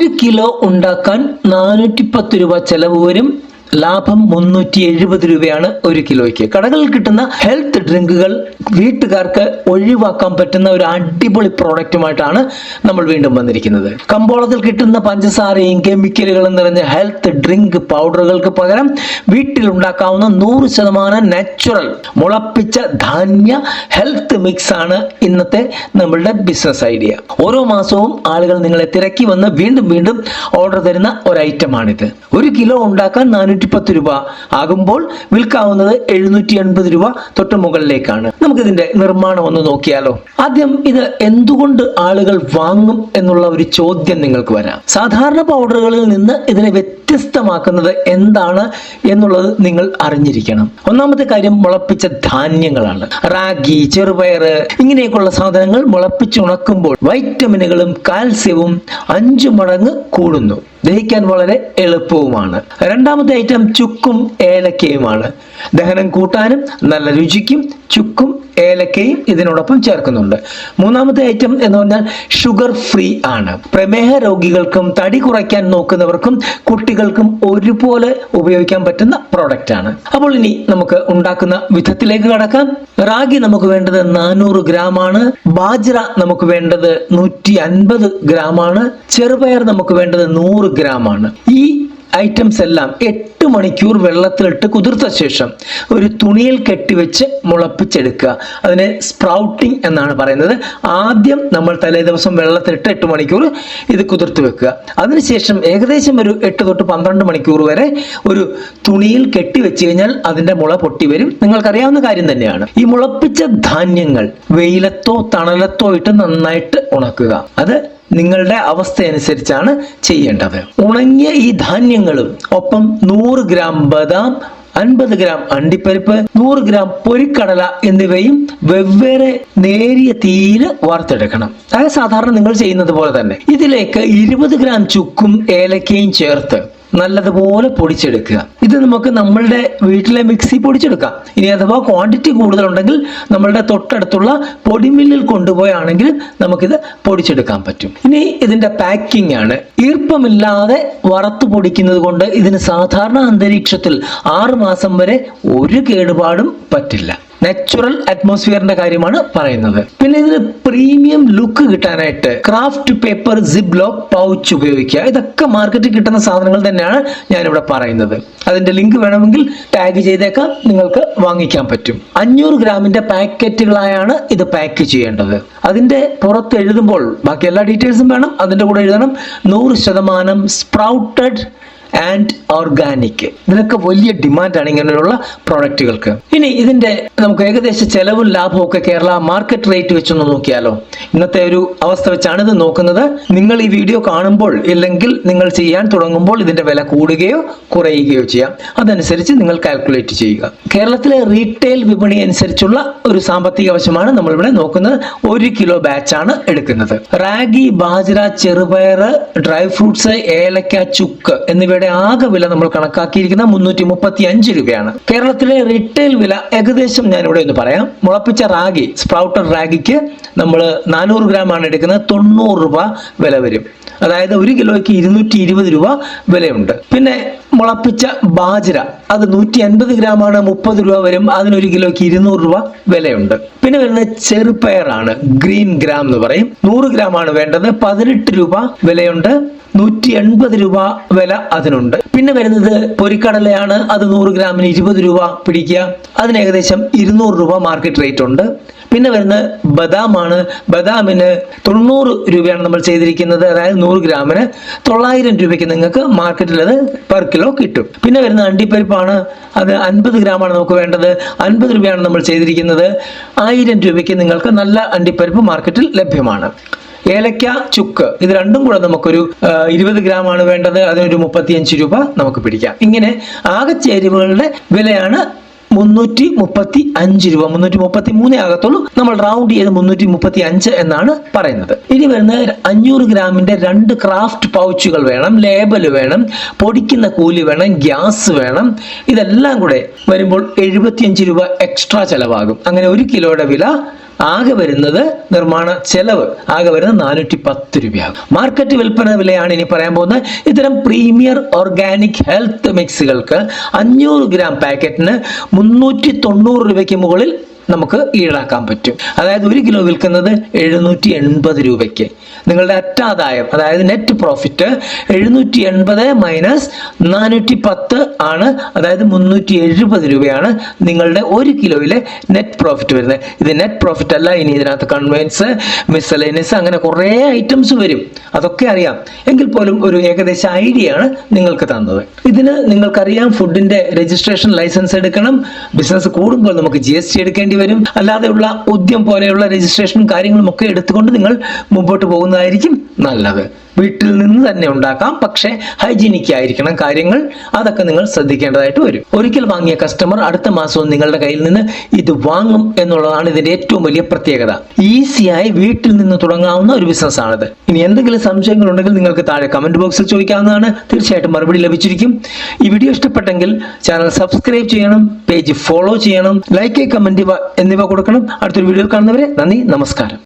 1 kilo ഉണ്ടാക്കാൻ 410 രൂപ ചെലവ് വരും. ലാഭം 370 രൂപയാണ് 1 കിലോയ്ക്ക്. കടകളിൽ കിട്ടുന്ന ഹെൽത്ത് ഡ്രിങ്കുകൾ വീട്ടുകാർക്ക് ഒഴിവാക്കാൻ പറ്റുന്ന ഒരു അടിപൊളി പ്രോഡക്റ്റുമായിട്ടാണ് നമ്മൾ വീണ്ടും വന്നിരിക്കുന്നത്. കമ്പോളത്തിൽ കിട്ടുന്ന പഞ്ചസാരയും കെമിക്കലുകളും നിറഞ്ഞ ഹെൽത്ത് ഡ്രിങ്ക് പൗഡറുകൾക്ക് പകരം വീട്ടിലുണ്ടാക്കാവുന്ന 100% നാച്ചുറൽ മുളപ്പിച്ച ധാന്യ ഹെൽത്ത് മിക്സ് ആണ് ഇന്നത്തെ നമ്മളുടെ ബിസിനസ് ഐഡിയ. ഓരോ മാസവും ആളുകൾ നിങ്ങളെ തിരക്കി വന്ന് വീണ്ടും വീണ്ടും ഓർഡർ തരുന്ന ഒരു ഐറ്റമാണിത്. 1 കിലോ ഉണ്ടാക്കാൻ 410 രൂപ ആകുമ്പോൾ വിൽക്കാവുന്നത് 780 രൂപ തൊട്ട് മുകളിലേക്കാണ്. നമുക്കിതിന്റെ നിർമ്മാണം ഒന്ന് നോക്കിയാലോ. ആദ്യം ഇത് എന്തുകൊണ്ട് ആളുകൾ വാങ്ങും എന്നുള്ള ഒരു ചോദ്യം നിങ്ങൾക്ക് വരാം. സാധാരണ പൗഡറുകളിൽ നിന്ന് ഇതിനെ വ്യത്യസ്തമാക്കുന്നത് എന്താണ് എന്നുള്ളത് നിങ്ങൾ അറിഞ്ഞിരിക്കണം. ഒന്നാമത്തെ കാര്യം മുളപ്പിച്ച ധാന്യങ്ങളാണ്. റാഗി, ചെറുപയർ ഇങ്ങനെയൊക്കെയുള്ള സാധനങ്ങൾ മുളപ്പിച്ചുണക്കുമ്പോൾ വൈറ്റമിനുകളും കാൽസ്യവും 5 മടങ്ങ് കൂടുന്നു. ദഹിക്കാൻ വളരെ എളുപ്പവുമാണ്. രണ്ടാമത്തെ ഐറ്റം ചുക്കും ഏലക്കയുമാണ്. ദഹനം കൂട്ടാനും നല്ല രുചിക്കും ചുക്കും ഏലക്കയും ഇതിനോടൊപ്പം ചേർക്കുന്നുണ്ട്. മൂന്നാമത്തെ ഐറ്റം എന്ന് പറഞ്ഞാൽ ഷുഗർ ഫ്രീ ആണ്. പ്രമേഹ രോഗികൾക്കും തടി കുറയ്ക്കാൻ നോക്കുന്നവർക്കും കുട്ടികൾക്കും ഒരുപോലെ ഉപയോഗിക്കാൻ പറ്റുന്ന പ്രോഡക്റ്റ് ആണ്. അപ്പോൾ ഇനി നമുക്ക് ഉണ്ടാക്കുന്ന വിധത്തിലേക്ക് കടക്കാം. റാഗി നമുക്ക് വേണ്ടത് 400 ഗ്രാം ആണ്. ബാജ്ര നമുക്ക് വേണ്ടത് 150 ഗ്രാം ആണ്. ചെറുപയർ നമുക്ക് വേണ്ടത് 100 ഗ്രാം ആണ്. ഈ ഐറ്റംസ് എല്ലാം 8 മണിക്കൂർ വെള്ളത്തിലിട്ട് കുതിർത്ത ശേഷം ഒരു തുണിയിൽ കെട്ടിവെച്ച് മുളപ്പിച്ചെടുക്കുക. അതിനെ സ്പ്രൗട്ടിംഗ് എന്നാണ് പറയുന്നത്. ആദ്യം നമ്മൾ തലേ ദിവസം വെള്ളത്തിലിട്ട് 8 മണിക്കൂർ ഇത് കുതിർത്ത് വെക്കുക. അതിനുശേഷം ഏകദേശം ഒരു 8 തൊട്ട് 12 മണിക്കൂർ വരെ ഒരു തുണിയിൽ കെട്ടിവെച്ച് കഴിഞ്ഞാൽ അതിന്റെ മുള പൊട്ടി വരും. നിങ്ങൾക്കറിയാവുന്ന കാര്യം തന്നെയാണ്. ഈ മുളപ്പിച്ച ധാന്യങ്ങൾ വെയിലത്തോ തണലത്തോ ഇട്ട് നന്നായിട്ട് ഉണക്കുക. അത് നിങ്ങളുടെ അവസ്ഥയനുസരിച്ചാണ് ചെയ്യേണ്ടത്. ഉണങ്ങിയ ഈ ധാന്യങ്ങളും ഒപ്പം 100 ഗ്രാം ബദാം, 50 ഗ്രാം അണ്ടിപ്പരിപ്പ്, 100 ഗ്രാം പൊരിക്കടല എന്നിവയും വെവ്വേറെ നേരിയ തീയിൽ വറുത്തെടുക്കണം. അതായത് സാധാരണ നിങ്ങൾ ചെയ്യുന്നത് പോലെ തന്നെ. ഇതിലേക്ക് 20 ഗ്രാം ചുക്കും ഏലക്കയും ചേർത്ത് നല്ലതുപോലെ പൊടിച്ചെടുക്കുക. ഇത് നമുക്ക് നമ്മളുടെ വീട്ടിലെ മിക്സി പൊടിച്ചെടുക്കാം. ഇനി അഥവാ ക്വാണ്ടിറ്റി കൂടുതലുണ്ടെങ്കിൽ നമ്മളുടെ തൊട്ടടുത്തുള്ള പൊടിമില്ലിൽ കൊണ്ടുപോയാണെങ്കിൽ നമുക്കിത് പൊടിച്ചെടുക്കാൻ പറ്റും. ഇനി ഇതിന്റെ പാക്കിംഗ് ആണ്. ഈർപ്പമില്ലാതെ വറുത്ത് പൊടിക്കുന്നത് കൊണ്ട് ഇതിന് സാധാരണ അന്തരീക്ഷത്തിൽ 6 മാസം വരെ ഒരു കേടുപാടും പറ്റില്ല. നാച്ചുറൽ അറ്റ്മോസ്ഫിയറിന്റെ കാര്യമാണ് പറയുന്നത്. പിന്നെ ഇതിന് പ്രീമിയം ലുക്ക് കിട്ടാനായിട്ട് craft paper zip lock pouch ഉപയോഗിക്കുക. ഇതൊക്കെ മാർക്കറ്റിൽ കിട്ടുന്ന സാധനങ്ങൾ തന്നെയാണ് ഞാനിവിടെ പറയുന്നത്. അതിന്റെ ലിങ്ക് വേണമെങ്കിൽ ടാഗ് ചെയ്തേക്കാം, നിങ്ങൾക്ക് വാങ്ങിക്കാൻ പറ്റും. 500 ഗ്രാമിന്റെ പാക്കറ്റുകളായാണ് ഇത് പാക്ക് ചെയ്യേണ്ടത്. അതിന്റെ പുറത്ത് എഴുതുമ്പോൾ ബാക്കി എല്ലാ ഡീറ്റെയിൽസും വേണം. അതിന്റെ കൂടെ എഴുതണം 100% സ്പ്രൗട്ടഡ് ആൻഡ് ഓർഗാനിക്. ഇതിനൊക്കെ വലിയ ഡിമാൻഡാണ് ഇങ്ങനെയുള്ള പ്രോഡക്റ്റുകൾക്ക്. ഇനി ഇതിന്റെ നമുക്ക് ഏകദേശ ചെലവും ലാഭവും ഒക്കെ കേരള മാർക്കറ്റ് റേറ്റ് വെച്ചൊന്ന് നോക്കിയാലോ. ഇന്നത്തെ ഒരു അവസ്ഥ വെച്ചാണ് ഇത് നോക്കുന്നത്. നിങ്ങൾ ഈ വീഡിയോ കാണുമ്പോൾ ഇല്ലെങ്കിൽ നിങ്ങൾ ചെയ്യാൻ തുടങ്ങുമ്പോൾ ഇതിന്റെ വില കൂടുകയോ കുറയുകയോ ചെയ്യാം. അതനുസരിച്ച് നിങ്ങൾ കാൽക്കുലേറ്റ് ചെയ്യുക. കേരളത്തിലെ റീറ്റെയിൽ വിപണി അനുസരിച്ചുള്ള ഒരു സാമ്പത്തിക വശമാണ് നമ്മളിവിടെ നോക്കുന്നത്. 1 കിലോ ബാച്ചാണ് എടുക്കുന്നത്. റാഗി, ബാജ്ര, ചെറുപയർ, ഡ്രൈ ഫ്രൂട്ട്സ്, ഏലക്ക, ചുക്ക് എന്നിവയുടെ ആകെ വില നമ്മൾ കണക്കാക്കിയിരിക്കുന്ന 335 രൂപയാണ്. കേരളത്തിലെ റീറ്റെയിൽ വില ഏകദേശം ഞാനിവിടെ ഒന്ന് പറയാം. മുളപ്പിച്ച റാഗി, സ്പ്രൗട്ടഡ് റാഗിക്ക് നമ്മൾ 400 ഗ്രാം ആണ് എടുക്കുന്നത്. 90 രൂപ വില വരും. അതായത് 1 കിലോയ്ക്ക് 220 രൂപ വിലയുണ്ട്. പിന്നെ മുളപ്പിച്ച ബാജ്ര അത് 150 ഗ്രാം ആണ്, 30 രൂപ വരും. അതിന് 1 കിലോയ്ക്ക് 200 രൂപ വിലയുണ്ട്. പിന്നെ വരുന്നത് ചെറുപയറാണ്, ഗ്രീൻ ഗ്രാം എന്ന് പറയും. 100 ഗ്രാം ആണ് വേണ്ടത്. 18 രൂപ വിലയുണ്ട്. 180 രൂപ വില അതിനുണ്ട്. പിന്നെ വരുന്നത് പൊരിക്കടലയാണ്. അത് 100 ഗ്രാമിന് 20 രൂപ പിടിക്കുക. അതിന് ഏകദേശം 200 രൂപ മാർക്കറ്റ് റേറ്റ് ഉണ്ട്. പിന്നെ വരുന്നത് ബദാമാണ്. ബദാമിന് 90 രൂപയാണ് നമ്മൾ ചെയ്തിരിക്കുന്നത്. അതായത് 100 ഗ്രാമിന് 900 രൂപയ്ക്ക് നിങ്ങൾക്ക് മാർക്കറ്റിൽ അത് പെർ കിലോ കിട്ടും. പിന്നെ വരുന്ന അണ്ടിപ്പരിപ്പാണ്. അത് 50 ഗ്രാമാണ് നമുക്ക് വേണ്ടത്. 50 രൂപയാണ് നമ്മൾ ചെയ്തിരിക്കുന്നത്. 1000 രൂപയ്ക്ക് നിങ്ങൾക്ക് നല്ല അണ്ടിപ്പരിപ്പ് മാർക്കറ്റിൽ ലഭ്യമാണ്. ഏലക്ക, ചുക്ക് ഇത് രണ്ടും കൂടെ നമുക്കൊരു 20 ഗ്രാം ആണ് വേണ്ടത്. അതിനൊരു 35 രൂപ നമുക്ക് പിടിക്കാം. ഇങ്ങനെ ആകെ ചേരുവകളുടെ വിലയാണ് 335 രൂപ. 333 ആകത്തുള്ളൂ. നമ്മൾ റൗണ്ട് ചെയ്ത് 335 എന്നാണ് പറയുന്നത്. ഇനി വരുന്ന 500 ഗ്രാമിന്റെ 2 ക്രാഫ്റ്റ് പൗച്ചുകൾ വേണം. ലേബൽ വേണം. പൊടിക്കുന്ന കൂലി വേണം. ഗ്യാസ് വേണം. ഇതെല്ലാം കൂടെ വരുമ്പോൾ 75 രൂപ എക്സ്ട്രാ ചെലവാകും. അങ്ങനെ 1 കിലോയുടെ വില ആകെ വരുന്നത് നിർമ്മാണ ചെലവ് ആകെ വരുന്നത് 410 രൂപയാകും. മാർക്കറ്റ് വിൽപ്പന വിലയാണ് ഇനി പറയാൻ പോകുന്നത്. ഇത്തരം പ്രീമിയർ ഓർഗാനിക് ഹെൽത്ത് മിക്സുകൾക്ക് 500 ഗ്രാം പാക്കറ്റിന് 390 രൂപയ്ക്ക് മുകളിൽ നമുക്ക് ഈടാക്കാൻ പറ്റും. അതായത് 1 കിലോ വിൽക്കുന്നത് 780 രൂപയ്ക്ക്. നിങ്ങളുടെ അറ്റാദായം, അതായത് നെറ്റ് പ്രോഫിറ്റ് 780 മൈനസ് 410 ആണ്. അതായത് 370 രൂപയാണ് നിങ്ങളുടെ 1 കിലോയിലെ നെറ്റ് പ്രോഫിറ്റ് വരുന്നത്. ഇത് നെറ്റ് പ്രോഫിറ്റ് അല്ല. ഇനി ഇതിനകത്ത് കൺവെൻസ്, മിസലേനിയസ്, അങ്ങനെ കുറേ ഐറ്റംസ് വരും. അതൊക്കെ അറിയാം. എങ്കിൽ പോലും ഒരു ഏകദേശ ഐഡിയ ആണ് നിങ്ങൾക്ക് തന്നത്. ഇതിന് നിങ്ങൾക്കറിയാം, ഫുഡിന്റെ രജിസ്ട്രേഷൻ ലൈസൻസ് എടുക്കണം. ബിസിനസ് കൂടുമ്പോൾ നമുക്ക് GST എടുക്കേണ്ടി വരും. അല്ലാതെയുള്ള ഉദ്യം പോലെയുള്ള രജിസ്ട്രേഷനും കാര്യങ്ങളും ഒക്കെ എടുത്തുകൊണ്ട് നിങ്ങൾ മുമ്പോട്ട് പോകുന്നതായിരിക്കും നല്ലത്. വീട്ടിൽ നിന്ന് തന്നെ ഉണ്ടാക്കാം, പക്ഷേ ഹൈജീനിക് ആയിരിക്കണം കാര്യങ്ങൾ. അതൊക്കെ നിങ്ങൾ ശ്രദ്ധിക്കേണ്ടതായിട്ട് വരും. ഒരിക്കൽ വാങ്ങിയ കസ്റ്റമർ അടുത്ത മാസവും നിങ്ങളുടെ കയ്യിൽ നിന്ന് ഇത് വാങ്ങും എന്നുള്ളതാണ് ഇതിന്റെ ഏറ്റവും വലിയ പ്രത്യേകത. ഈസിയായി വീട്ടിൽ നിന്ന് തുടങ്ങാവുന്ന ഒരു ബിസിനസ് ആണിത്. ഇനി എന്തെങ്കിലും സംശയങ്ങൾ ഉണ്ടെങ്കിൽ നിങ്ങൾക്ക് താഴെ കമന്റ് ബോക്സിൽ ചോദിക്കാവുന്നതാണ്. തീർച്ചയായിട്ടും മറുപടി ലഭിച്ചിരിക്കും. ഈ വീഡിയോ ഇഷ്ടപ്പെട്ടെങ്കിൽ ചാനൽ സബ്സ്ക്രൈബ് ചെയ്യണം, പേജ് ഫോളോ ചെയ്യണം, ലൈക്ക്, കമന്റ് എന്നിവ കൊടുക്കണം. അടുത്തൊരു വീഡിയോ കാണുന്നവരെ നന്ദി, നമസ്കാരം.